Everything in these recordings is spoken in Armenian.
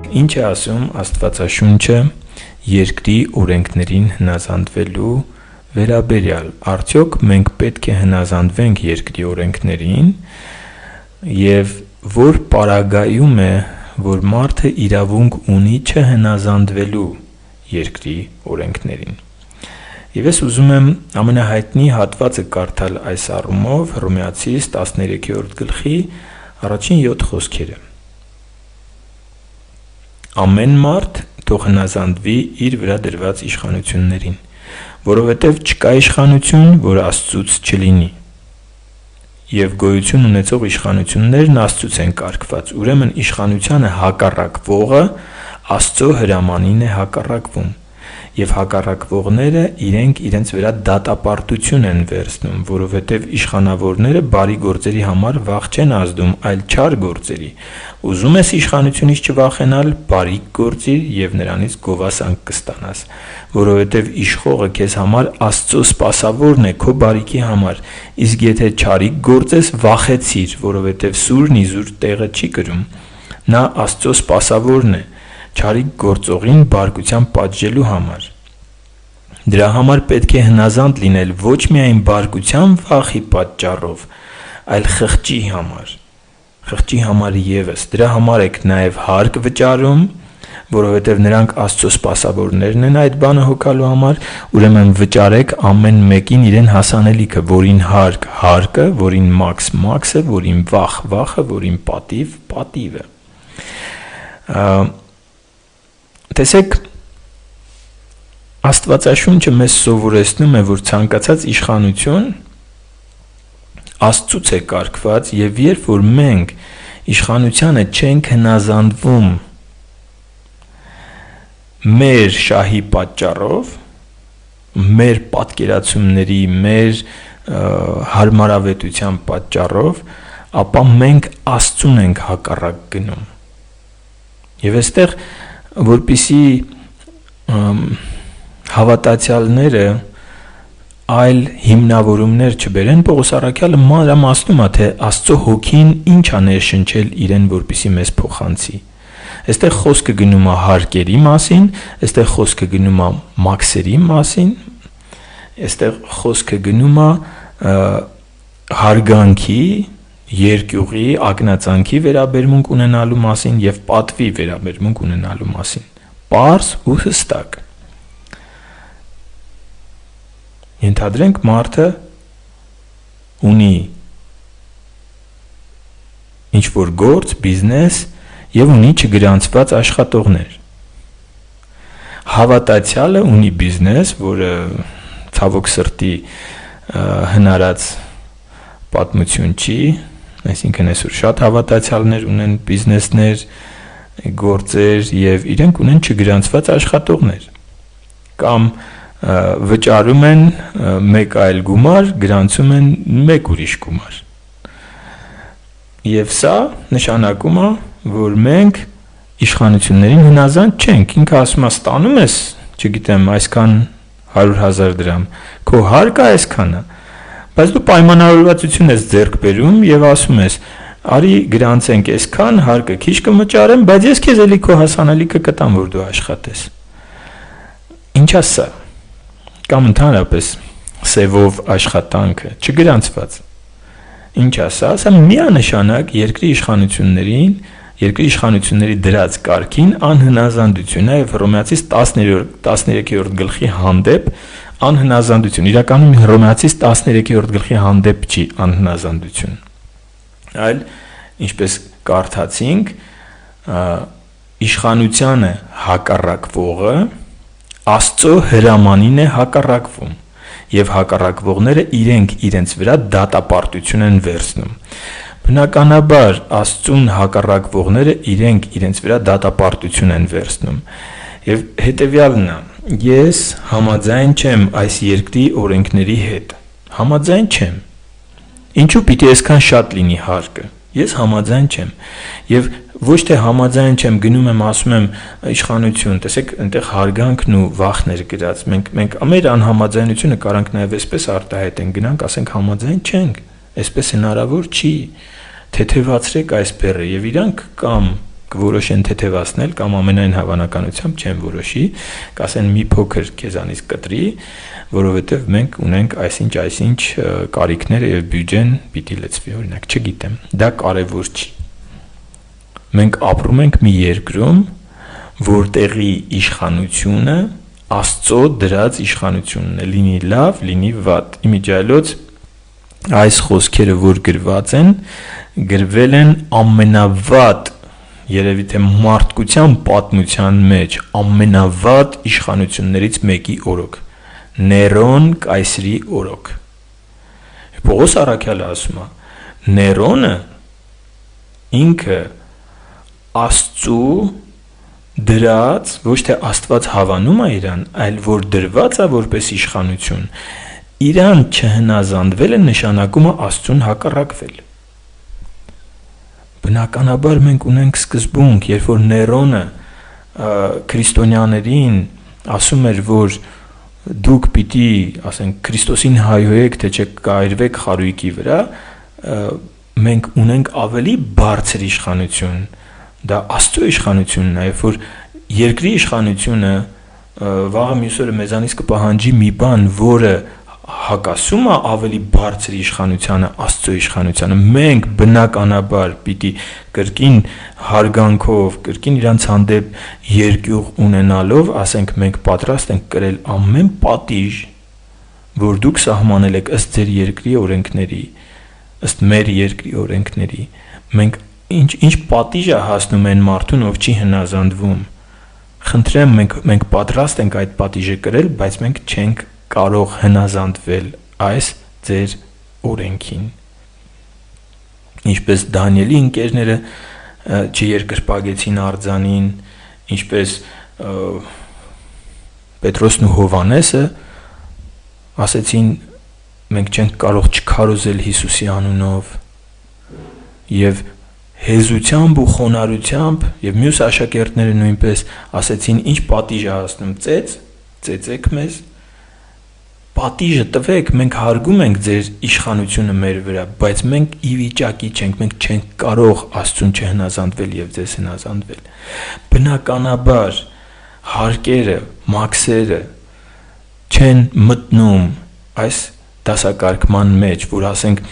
Ինչ է ասում Աստվածաշունչը երկրի օրենքներին հնազանդվելու վերաբերյալ, արդյոք մենք պետք է հնազանդվենք երկրի օրենքներին եւ որ պարագայում է, որ մարդը իրավունք ունի չհնազանդվելու երկրի օրենքներին։ Եվ ես ուզում եմ ամենահայտնի հատվածը կարդալ այս առումով Հռոմեացիս 13-րդ գլխի առաջին 7 խոսքերը։ Ամեն մարդ թող հնազանդվի իր վրա դրված իշխանություններին, որովհետև չկա իշխանություն, որ Աստծուց չլինի։ Եվ գոյություն ունեցող իշխանություններն Աստծուց են կարգված, ուրեմն իշխանությանը հակառակվողը Աստծո հրամանին է հակառակվում, եւ հակառակվողները իրենք իրենց վրա դատապարտություն են վերցնում, որովհետև իշխանավորները բարի գործերի համար վախ չեն ազդում, այլ չար գործերի։ Ուզում ես իշխանությունից չվախենալ, բարիք գործիր եւ նրանից գովասանք կստանաս, որովհետև իշխողը քեզ համար Աստծո սպասավորն է քո բարիքի համար, իսկ եթե չարիք գործես, վախեցիր, որովհետև սուրն իզուր տեղը չի կրում։ Նա Աստծո սպասավորն է, չարիք գործողին բարկության պատժելու համար։ Դրա համար պետք է հնազանդ լինել ոչ միայն բարկության վախի պատճառով, այլ խղճի համար։ Խղճի համար եւս, դրա համար եք նաև հարկ վճարում, որովհետև նրանք Աստծո սպասավորներն են այդ բանը հոգալու համար, ուրեմն վճարեք ամեն մեկին իրեն հասանելիքը, որին հարկ հարկը, որին մաքս մաքսը, որին վախ վախը, որին պատիվ պատիվը։ Տեսեք, Աստվածաշունչը մեզ սովորեցնում է, որ ցանկացած իշխանություն Աստծուց է կարգված, եւ երբ որ մենք իշխանությանը չենք հնազանդվում մեր շահի պատճառով, մեր պատկերացումների, մեր հարմարավետության պատճառով, ապա մենք Աստծուն ենք հակառակ գնում։ Եվ այստեղ, որպեսզի հավատացյալները այլ հիմնավորումներ չբերեն, Պողոս առաքյալը մանրամասնում է, թե Աստծո հոգին ինչ է ներշնչել իրեն, որպեսզի մեզ փոխանցի։ Այստեղ խոսքը գնում է հարկերի մասին, այստեղ խոսքը գնում է մաքսերի մասին, այստեղ խոսքը գնում է հարգանքի, երկյուղի, ակնածանքի վերաբերմունք ունենալու մասին եւ պատվի վերաբերմունք ունենալու մասին։ Պարզ ու հստակ։ Ենթադրենք մարդը ունի ինչ-որ գործ, բիզնես եւ ունի չգրանցված աշխատողներ։ Հավատացյալը ունի բիզնես, որը ցավոք սրտի հնարած պատմություն չի, այսինքն այսօր շատ հավատացյալներ ունեն բիզնեսներ, գործեր եւ իրենք ունեն չգրանցված աշխատողներ։ Կամ վճարում են մեկ այլ գումար, գրանցում են մեկ ուրիշ գումար։ Եվ սա նշանակում է, որ մենք իշխանություններին հնազանդ չենք։ Ինքը ասում է, ստանում ես, չգիտեմ, այսքան 100,000 դրամ, քո հարկը այսքանը, բայց դու պայմանավորվածություն ես ձեռք բերում եւ ասում ես, արի գրանցենք այսքան, հարկը քիչ կմճարեմ, բայց ես քեզ էլի քո հասանելիքը կտամ, որ դու աշխատես։ Ինչ է սա։ Կամ ընդհանրապես սևով աշխատանքը, չգրանցված։ Ինչ է սա, սա միանշանակ երկրի իշխանությունների դրած կարգին անհնազանդություն է եւ Հռոմեացիս 13-րդ գլխի հանդեպ անհնազանդություն։ Իրականում Հռոմեացիս 13-րդ գլխի հանդեպ չի անհնազանդություն, այլ ինչպես կարդացինք, իշխանությանը հակառակվողը Աստծո հրամանին է հակառակվում եւ հակառակվողները իրենք իրենց վրա դատապարտություն են վերցնում։ Բնականաբար Աստծուն հակառակվողները իրենք իրենց վրա դատապարտություն են վերցնում։ Եվ հետեւյալն է. ես համաձայն չեմ այս երկրի օրենքների հետ։ Համաձայն չեմ։ Ինչու պիտի այսքան շատ լինի հարկը։ Ես համաձայն չեմ։ Եվ ոչ թե համաձայն չեմ, գնում եմ ասում եմ իշխանություն, տեսեք, այնտեղ հարգանքն ու վախն էր գրած։ Մենք մեր անհամաձայնությունը կարանք նաև այսպես արտահայտենք, գնանք ասենք համաձայն չենք, այսպես հնարավոր չի։ Թեթևացրեք այս բեռը եւ իրանք կամ կորոշեն թեթևացնել կամ ամենայն հավանականությամբ չեն որոշի, կասեն մի փոքր քեզանից կտրի, որովհետև մենք ունենք այսինչ կարիքներ եւ բյուջեն պիտի լցվի, օրինակ, չգիտեմ, դա կարևոր չի։ Մենք ապրում ենք մի երկրում, որտեղի իշխանությունը Աստծո դրած իշխանությունն է, լինի լավ, լինի վատ։ Իմիջիայլոց այս խոսքերը, որ գրված են, գրվել են ամենավատ, երևի թե մարդկության պատմության մեջ ամենավատ իշխանություններից մեկի օրոք, Ներոն Կայսրի օրոք։ Պողոս առաքյալը ասում է, Ներոնը ինքը Աստծու դրած, ոչ թե Աստված հավանում է իրան, այլ որ դրված է որպես իշխանություն, իրան չհնազանդվելը նշանակում է Աստծուն հակառակվել։ Բնականաբար մենք ունենք սկզբունք, երբ որ Ներոնը քրիստոնյաներին ասում էր, որ դուք պիտի, ասենք, Քրիստոսին հայհոյեք, թե չկայրվեք խարույկի վրա, մենք ունենք ավելի բարձր իշխանություն, դա Աստծո իշխանությունն է, երբ որ երկրի իշխանությունը վաղը մյուս օրը մեզանից կպահանջի մի բան, որը հակասում է ավելի բարձր իշխանությանը, Աստծո իշխանությանը, մենք բնականաբար պիտի կրկին հարգանքով, կրկին իրանց հանդեպ երկյուղ ունենալով, ասենք մենք պատրաստ ենք կրել ամեն պատիժ, որ դուք սահմանել եք ըստ ձեր երկրի օրենքների, ըստ մեր երկրի օրենքների, մենք ինչ պատիժ է հասնում այն մարդուն, ով չի հնազանդվում։ Խնդրեմ, մենք պատրաստ ենք այդ պատիժը կրել, բայց մենք չենք կարող հնազանդվել այս ձեր օրենքին։ Ինչպես Դանիելի ընկերները չերկրպագեցին արձանին, ինչպես Պետրոսն ու Հովհաննեսը ասեցին, մենք չենք կարող չքարոզել Հիսուսի անունով, եւ հեզությամբ ու խոնարհությամբ եւ մյուս աշակերտները նույնպես ասեցին, ինչ պատիժ է հասնում, ծեծեք մեզ, պատիժը տվեք, մենք հարգում ենք ձեր իշխանությունը մեր վրա, բայց մենք ի վիճակի չենք, մենք չենք կարող Աստծուն չհնազանդվել եւ ձեզ հնազանդվել։ Բնականաբար հարկերը, մաքսերը չեն մտնում այս դասակարգման մեջ, որ ասենք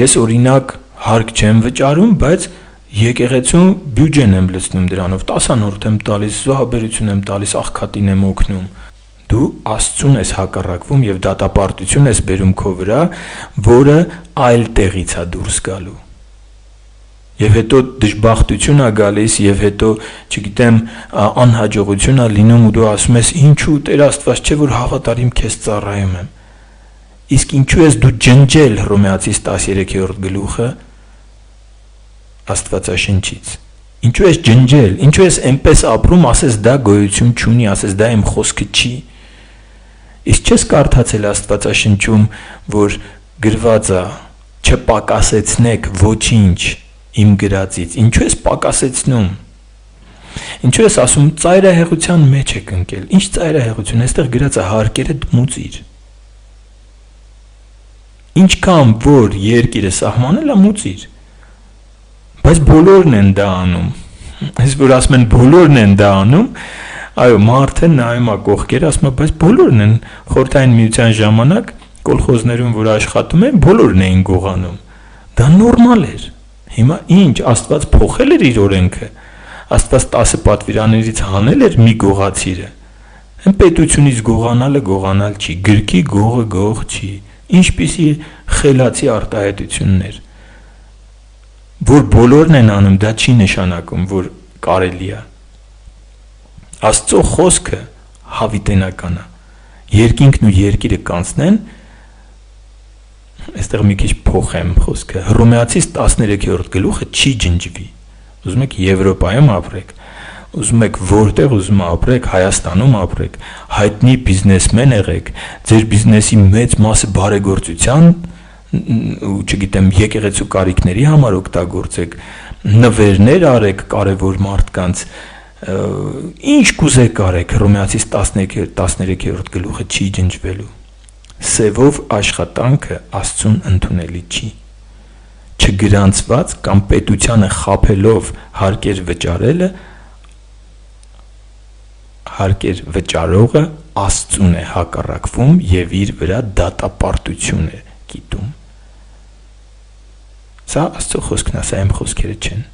ես օրինակ հարկ չեմ վճարում, բայց եկեղեցում բյուջեն եմ լցնում դրանով, 10-րդ եմ տալիս, զոհաբերություն եմ տալիս, աղքատին եմ օգնում։ Դու Աստծուն ես հակառակվում եւ դատապարտություն ես բերում քո վրա, որը այլ տեղից է դուրս գալու։ Եվ հետո դժբախտություն է գալիս եւ հետո, չգիտեմ, անհաջողություն է լինում ու դու ասում ես, ինչու Տեր Աստված չէ որ հավատարիմ քեզ ծառայում եմ։ Իսկ ինչու ես դու ջնջել Հռոմեացիս 13-րդ գլուխը Աստվածաշնչից։ Ինչու ես ջնջել, ինչու ես այնպես ապրում, ասես դա գոյություն չունի, ասես դա իմ խոսքը չի։ Իսկ չես կարդացել Աստվածաշնչում, որ գրված է, չպակասեցնեք ոչինչ իմ գրածից։ Ինչու ես պակասեցնում։ Ինչու ես ասում ծայրահեղության մեջ եք ընկել։ Ինչ ծայրահեղություն, այստեղ գրած է հարկերը մուծիր։ Ինչքան որ երկիրը սահմանել է մուծիր։ Բայց բոլորն են դա անում։ Այս որ ասում են բոլորն են դա անում, այո, մարդը նայում է կողքեր, ասում է, բայց բոլորն են խորհրդային միության ժամանակ կոլխոզներում, որ աշխատում են, բոլորն էին գողանում։ Դա նորմալ էր։ Հիմա ինչ, Աստված փոխել էր իր օրենքը։ Աստված 10 պատվիրաններից հանել էր մի գողացիրը։ Այն պետությունից գողանալը գողանալ չի, գրքի գողը գող չի։ Ինչպիսի խելացի արտահայտություններ, որ բոլորն են անում, դա չի նշանակում, որ կարելի է։ Աստծո խոսքը հավիտենական է։ Երկինքն ու երկիրը կանցնեն, այստեղ մի քիչ փոխեմ խոսքը։ Հռոմեացիս 13-րդ գլուխը չի ջնջվի։ Ուզում եք Եվրոպայում ապրեք, ուզում եք որտեղ ուզում ապրեք, Հայաստանում ապրեք, հայտնի բիզնեսմեն եղեք, ձեր բիզնեսի մեծ մասը բարեգործության ու չգիտեմ եկեղեցու կարիքների համար օգտագործեք, նվերներ արեք կարևոր մարդկանց, ինչ կուզեք արեք, Հռոմեացիս 13-րդ գլուխը չի ջնջվելու։ Սևով աշխատանքը Աստծուն ընդունելի չի։ չգրանցված կամ պետությանը խաբելով հարկեր վճարողը Աստծուն է հակառակվում եւ իր վրա դատապարտություն է կիտում։ Սա Աստծո խոսքն է, սա իմ խոսքերը չեն։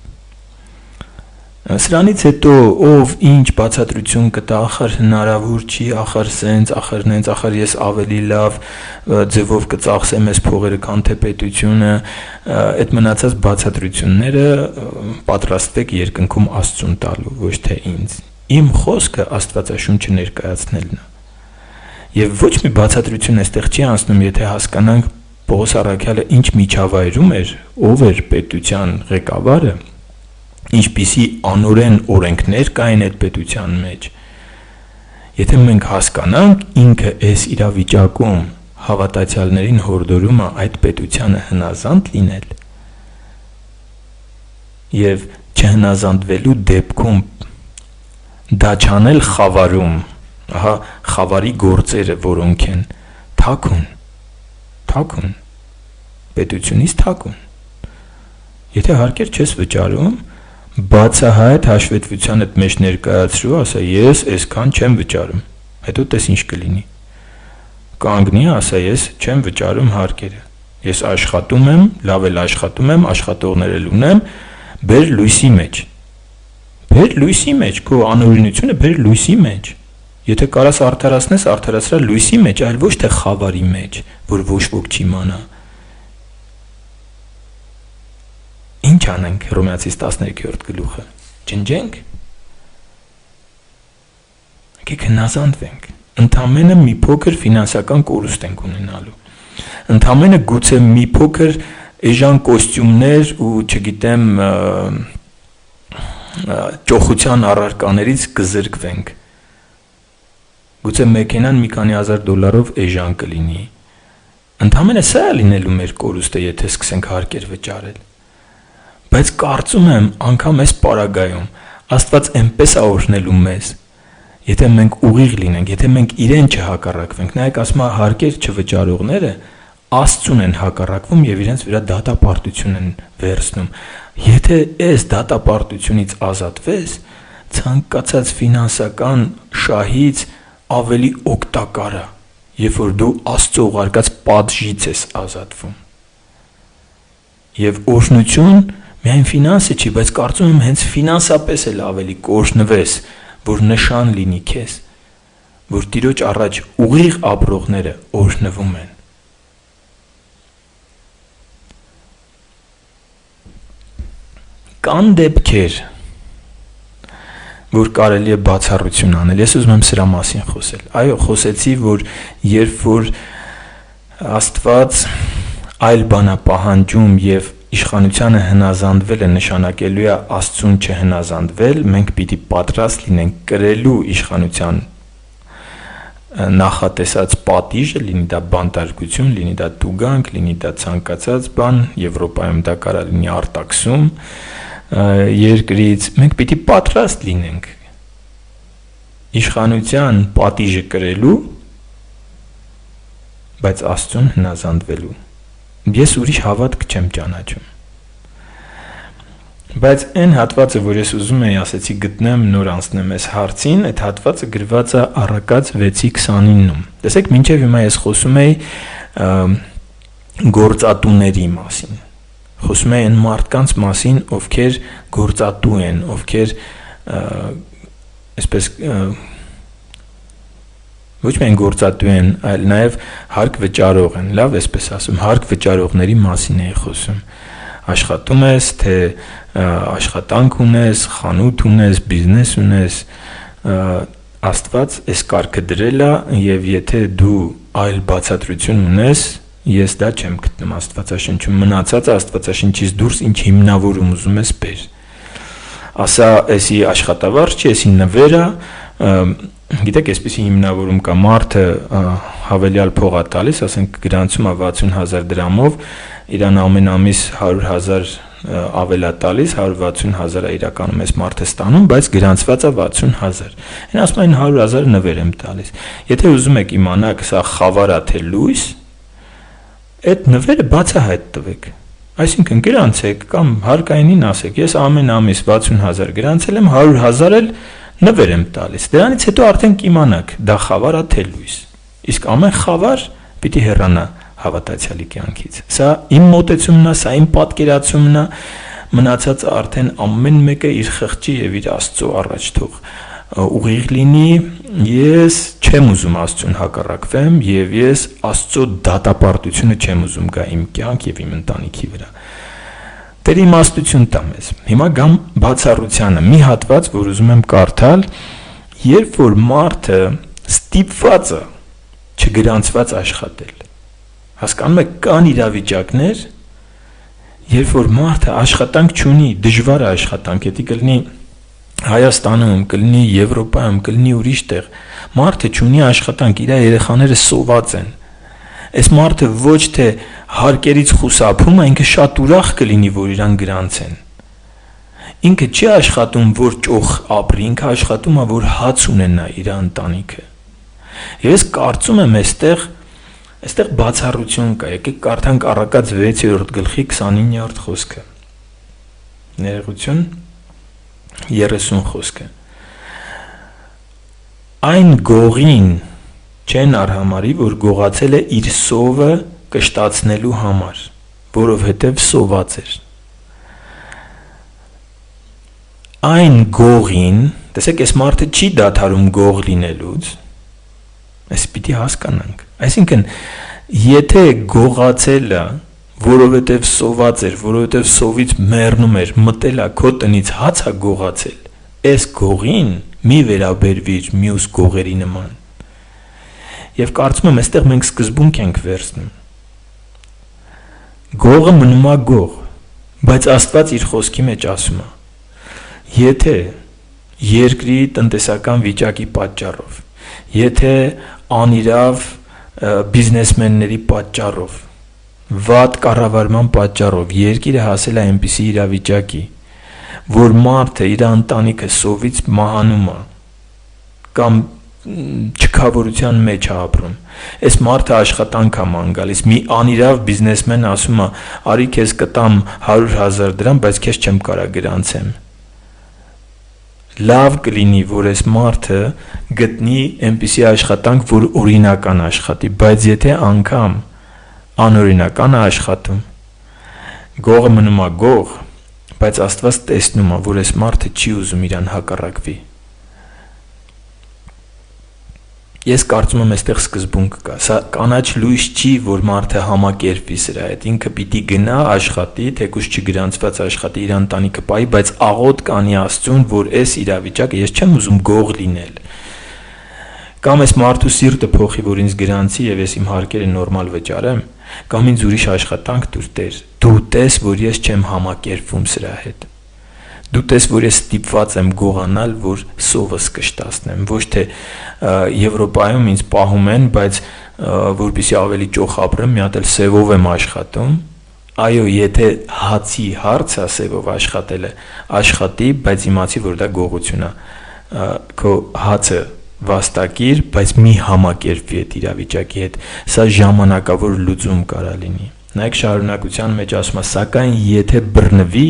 Սրանից հետո ով ինչ բացատրություն կտա, ախր հնարավոր չի, ախր սենց, ախր նենց, ախր ես ավելի լավ ձևով կծախսեմ այս փողերը, քան թե պետությունը, այդ մնացած բացատրությունները պատրաստվեք երկնքում Աստծուն տալու, ոչ թե ինձ։ Իմ խոսքը Աստվածաշունչը ներկայացնելն է։ Եվ ոչ մի բացատրություն այստեղ չի անցնում, եթե հասկանանք Պողոս առաքյալը ինչ միջավայրում էր, ով էր պետության ղեկավարը, ինչպիսի անօրեն օրենքներ կային այդ պետության մեջ։ Եթե մենք հասկանանք ինքը այս իրավիճակում հավատացյալներին հորդորում է այդ պետությանը հնազանդ լինել եւ չհնազանդվելու դեպքում դա չանել խավարում, ահա խավարի գործերը որոնք են թաքուն պետությունից թաքուն։ Եթե հարկեր չես վճարում, բացահայտ հաշվետվությանդ մեջ ներկայացրու, ասա ես այսքան չեմ վճարում, հետո տես ինչ կլինի։ Կանգնի, ասա ես չեմ վճարում հարկերը, ես աշխատում եմ, լավ էլ աշխատում եմ, աշխատողներ էլ ունեմ, բեր լույսի մեջ, քո անօրինությունը բեր լույսի մեջ։ Եթե կարաս արդարացնես, արդարացրա լույսի մեջ, այլ ոչ թե խավարի մեջ, որ ոչ ոք չիմանա։ Ինչ անենք Հռոմեացիս 13-րդ գլուխը, ջնջենք, եկեք հնազանդվենք, ընդամենը մի փոքր ֆինանսական կորուստ ենք ունենալու, ընդամենը գուցե մի փոքր էժան կոստյումներ ու չգիտեմ ճոխության առարկաներից կզրկվենք, գուցե մեքենան մի քանի հազար դոլարով էժան կլինի, ընդամենը սա է լինելու մեր կորուստը, եթե սկսենք հարկեր վճարել։ Բայց կարծում եմ, անգամ այս պարագայում Աստված այնպես է օրհնելու մեզ, եթե մենք ուղիղ լինենք, եթե մենք իրեն չհակառակվենք, նայեք ասում է հարկեր չվճարողները Աստծուն են հակառակվում եւ իրենց վրա դատապարտություն են վերցնում։ Եթե այս դատապարտությունից ազատվես, ցանկացած ֆինանսական շահից ավելի օգտակար է, երբ որ դու Աստծո ուղարկած պատժից ես ազատվում։ Եվ օրհնություն միայն ֆինանսը չի, բայց կարծում եմ հենց ֆինանսապես էլ ավելի կօրհնվես, որ նշան լինի քեզ, որ Տիրոջ առաջ ուղիղ ապրողները օրհնվում են։ Կան դեպքեր, որ կարելի է բացառություն անել։ Ես ուզում եմ սրա մասին խոսել։ Այո, խոսեցի, որ երբ որ Աստված այլ բան է պահանջում եւ իշխանությանը հնազանդվելը նշանակելու է Աստծուն չհնազանդվել, մենք պիտի պատրաստ լինենք կրելու իշխանության նախատեսած պատիժը, լինի դա բանտարկություն, լինի դա տուգանք, լինի դա ցանկացած բան, Եվրոպայում դա կարող լինի արտաքսում երկրից, մենք պիտի պատրաստ լինենք իշխանության պատիժը կրելու, բայց Աստծուն հնազանդվելու։ Ես ուրիշ հավատք չեմ ճանաչում։ Բայց այն հատվածը, որ ես ուզում եի ասեցի գտնեմ, նոր անցնեմ այս հարցին, այդ հատվածը գրված է Առակաց 6:29-ում։ Տեսեք, մինչև հիմա ես խոսում եի գործատուների մասին։ Խոսում եի այն մարդկանց մասին, ովքեր գործատու են, ովքեր այսպես ոչ միայն գործատու են, այլ նաև հարկ վճարող են, լավ, այսպես ասում, հարկ վճարողների մասին էի խոսում։ Աշխատում ես, թե աշխատանք ունես, խանութ ունես, բիզնես ունես, Աստված այս կարգը դրել է, եւ եթե դու այլ բացատրություն ունես, ես դա չեմ գտնում Աստվածաշնչում, մնացածը Աստվածաշնչից դուրս ինչ հիմնավորում ուզում ես բեր։ Ասա, էսի աշխատավարձ չի, էսի նվերը, գիտեք, այսպեսի հիմնավորում կա, մարդը հավելյալ փող է տալիս, ասենք գրանցում է 60,000 դրամով, իրան ամեն ամիս 100,000 ավել է տալիս, 160,000 է իրականում այս մարդը ստանում, բայց գրանցված է 60,000։ Այն ասում են 100,000 նվեր եմ տալիս։ Եթե ուզում եք իմանալ, սա խավար է թե լույս, այդ նվերը բացահայտ տվեք։ Այսինքն գրանցեք կամ հարկայինին ասեք, ես ամեն ամիս 60,000 գրանցել եմ, 100,000 էլ նվեր եմ տալիս։ Դրանից հետո արդեն կիմանաք, դա խավար է թե լույս։ Իսկ ամեն խավար պիտի հեռանա հավատացյալի կյանքից։ Սա իմ մոտեցումն է, սա իմ պատկերացումն է, մնացածը արդեն ամեն մեկը իր խղճի եւ իր Աստծո առաջ թող ուղիղ լինի։ Ես չեմ ուզում Աստծուն հակառակվեմ եւ ես Աստծո դատապարտությունը չեմ ուզում գա իմ կյանք եւ իմ ընտանիքի վրա։ Տեր իմաստություն տա մեզ։ Հիմա գամ բացառությանը, մի հատված, որ ուզում եմ կարդալ, երբ որ մարդը ստիպված է չգրանցված աշխատել։ Հասկանում եք, կան իրավիճակներ, երբ որ մարդը աշխատանք չունի, դժվար է աշխատանք, դա կլինի Հայաստանում, կլինի Եվրոպայում, կլինի ուրիշ տեղ, մարդը չունի աշխատանք, իր երեխաները սոված են։ Այս մարդը ոչ թե հարկերից խուսափում, ինքը շատ ուրախ կլինի, որ իրան գրանցեն։ Ինքը չի աշխատում, որ ճոխ ապրի, ինքը աշխատում է, որ հաց ունենա իր ընտանիքը։ Ես կարծում եմ, այստեղ բացառություն կա, եկեք կարդանք Առակաց 6-րդ գլխի 29-րդ խոսքը։ Ներողություն 30 խոսքը։ Այն գողին չեն արհամարի, որ գողացել է իր սովը կշտացնելու համար, որովհետև սոված էր։ Այն գողին, տեսեք, այս մարդը չի դադարում գող լինելուց, այս պիտի հասկանանք։ Այսինքն, եթե գողացելը, որովհետև սոված էր, որովհետև սովից մեռնում էր, մտել է քո տնից հաց է գողացել, այս գողին մի վերաբերվիր մյուս գողերի նման։ Եվ կարծում եմ, այստեղ մենք սկզբունք ենք վերցնում։ Գողը մնում է գող, բայց Աստված իր խոսքի մեջ ասում է. եթե երկրի տնտեսական վիճակի պատճառով, եթե անիրավ բիզնեսմենների պատճառով, վատ կառավարման պատճառով երկիրը հասել է այնպիսի իրավիճակի, որ մարդը իր ընտանիքը սովից մահանում է կամ չքավորության մեջ է ապրում, այս մարդը աշխատանք է ման գալիս, մի անիրավ բիզնեսմեն ասում է, արի քեզ կտամ 100,000 դրամ, բայց քեզ չեմ կարա գրանցեմ։ Լավ կլինի, որ այս մարդը գտնի այնպիսի աշխատանք, որ օրինական աշխատի, բայց եթե անգամ անօրինական է աշխատում, գողը մնում է գող, բայց Աստված տեսնում է, որ այս մարդը չի ուզում իրան հակառակվի։ Ես կարծում եմ, այստեղ սկզբունք կա, սա կանաչ լույս չի, որ մարդը համակերպվի սրա հետ, ինքը պիտի գնա աշխատի, թեկուզ չգրանցված աշխատի իր ընտանիքը պահի, բայց աղոտ կանի Աստծուն, որ այս իրավիճակը ես չեմ ուզում գող լինել։ Կամ այս մարդու սիրտը փոխի, որ ինձ գրանցի եւ ես իմ հարկերը նորմալ վճարեմ, կամ ինձ ուրիշ աշխատանք տուր Տեր։ Դու տես, որ ես չեմ համակերպվում սրա հետ։ Դու տես, որ ես ստիպված եմ գողանալ, որ սովս կշտացնեմ, ոչ թե Եվրոպայում ինձ պահում են, բայց որպեսզի ավելի ճոխ ապրեմ, մի հատ էլ սևով եմ աշխատում։ Այո, եթե հացի հարցը սևով աշխատելը աշխատի, բայց իմացի, որ դա գողություն է։ Քո հացը վաստակիր, բայց մի համակերպվի այդ իրավիճակի հետ, սա ժամանակավոր լուծում կարա լինի։ Նայեք շարունակության մեջ ասում է, սակայն եթե բռնվի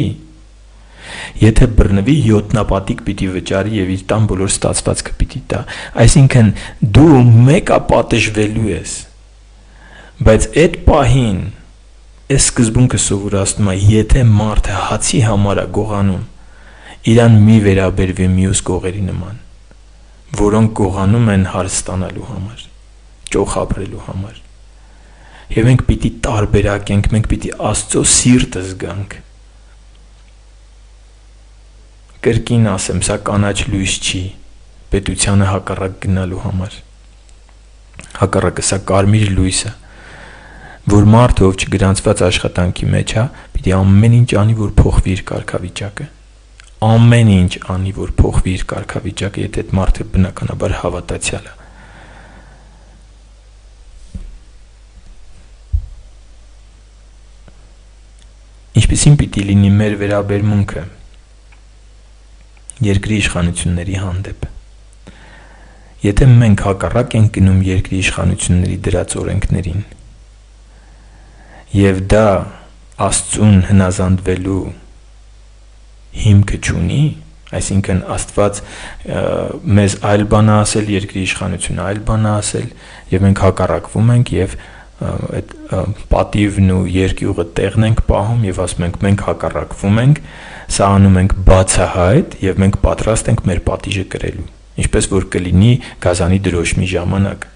7 պիտի վճարի եւ իր տան բոլոր ստացվածքը պիտի տա։ Այսինքն դու մեկը պատժվելու ես, բայց այդ պահին այս սկզբունքը սովորացնում է, եթե մարդը հացի համար է գողանում, իրան մի վերաբերվի մյուս գողերի նման, որոնք գողանում են հարց ստանալու համար, ճոխ ապրելու համար։ Եվ մենք պիտի տարբերակենք, մենք պիտի Աստծո սիրտը զգանք։ Կրկին ասեմ, սա կանաչ լույս չի պետությանը հակառակ գնալու համար։ Հակառակը սա կարմիր լույս է, որ մարդը, ով չգրանցված աշխատանքի մեջ է, պիտի ամեն ինչ անի, որ փոխվի իր կարգավիճակը։ Ամեն ինչ անի, որ փոխվի իր կարգավիճակը, եթե այդ մարդը բնականաբար հավատացյալ է։ Ինչպիսին պիտի լինի մեր վերաբերմունքը երկրի իշխանությունների հանդեպ։ Եթե մենք հակառակ ենք գնում երկրի իշխանությունների դրած օրենքներին, եւ դա Աստծուն հնազանդվելու հիմքը չունի, այսինքն Աստված մեզ այլ բան է ասել, երկրի իշխանությունը այլ բան է ասել, եւ մենք հակառակվում ենք եւ այդ պատիվն ու երկյուղը տեղն ենք պահում եւ ասում ենք մենք հակառակվում ենք, սա անում ենք բացահայտ եւ մենք պատրաստ ենք մեր պատիժը կրելու, ինչպես որ կլինի գազանի դրոշմի ժամանակ,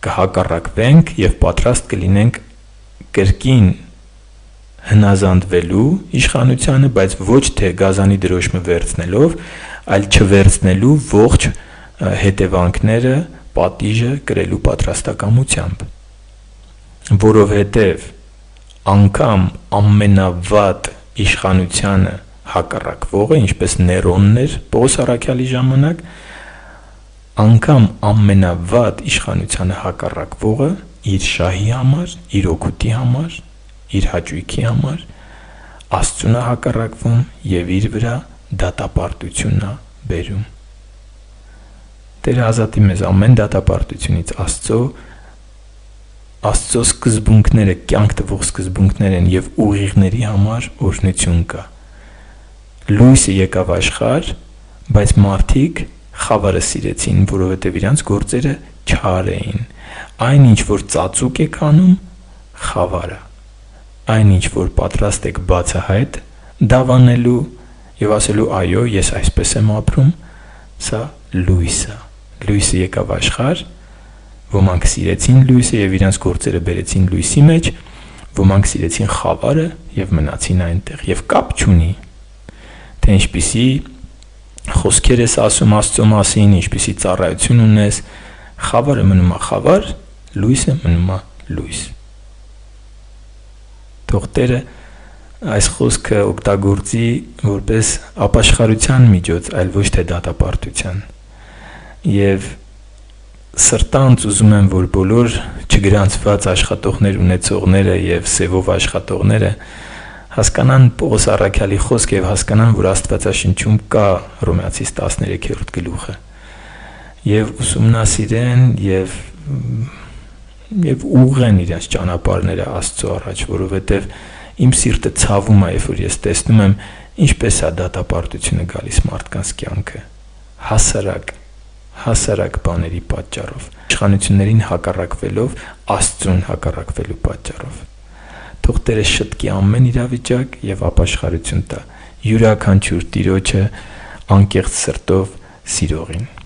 կհակառակվենք եւ պատրաստ կլինենք կրկին հնազանդվելու իշխանությանը, բայց ոչ թե գազանի դրոշմը վերցնելով, այլ չվերցնելու ողջ հետևանքները, պատիժը կրելու պատրաստակամությամբ, որովհետև անգամ ամենավատ իշխանությանը հակառակվողը, ինչպես Ներոնն էր Պողոս առաքյալի ժամանակ, անգամ ամենավատ իշխանությանը հակառակվողը իր շահի համար, իր օգուտի համար, իր հաճույքի համար Աստծուն է հակառակվում եւ իր վրա դատապարտությունն է բերում։ Տերը ազատի մեզ ամեն դատապարտությունից, Աստծո սկզբունքները, կյանք տվող սկզբունքներ են եւ ուղիղների համար օրհնություն կա։ Լույսը եկավ աշխարհ, բայց մարդիկ խավարը սիրեցին, որովհետեւ իրանց գործերը չար էին։ Այն ինչ որ ծածուկ եք անում, խավարը։ Այն ինչ որ պատրաստ եք բացահայտ դավանելու եւ ասելու այո, ես այսպես եմ ապրում, սա լույսը։ Լույսը եկավ աշխարհ, ոմանք սիրեցին լույսը եւ իրանց գործերը բերեցին լույսի մեջ, ոմանք սիրեցին խավարը եւ մնացին այնտեղ եւ կապ չունի, թե ինչպիսի խոսքեր ես ասում Աստծո մասին, ինչպիսի ծառայություն ունես, խավարը մնում է խավար, լույսը մնում է լույս։ Թող Տերը այս խոսքը օգտագործի որպես ապաշխարության միջոց, այլ ոչ թե դատապարտության։ Եվ սրտանց ուզում եմ, որ բոլոր չգրանցված աշխատողներ ունեցողները եւ սևով աշխատողները հասկանան Պողոս առաքյալի խոսքը եւ հասկանան, որ Աստվածաշնչում կա Հռոմեացիս 13-րդ գլուխը եւ ուսումնասիրեն եւ ուղղեն իրենց ճանապարհները Աստծո առաջ, որովհետեւ իմ սիրտը ցավում է, երբ որ ես տեսնում եմ ինչպես է դատապարտությունը գալիս մարդկանց կյանքը, հասարակ բաների պատճառով, իշխանություններին հակառակվելով, Աստծուն հակառակվելու պատճառով։ Թող Տերը շտկի ամեն իրավիճակ եւ ապաշխարություն տա յուրաքանչյուր Տիրոջը անկեղծ սրտով սիրողին։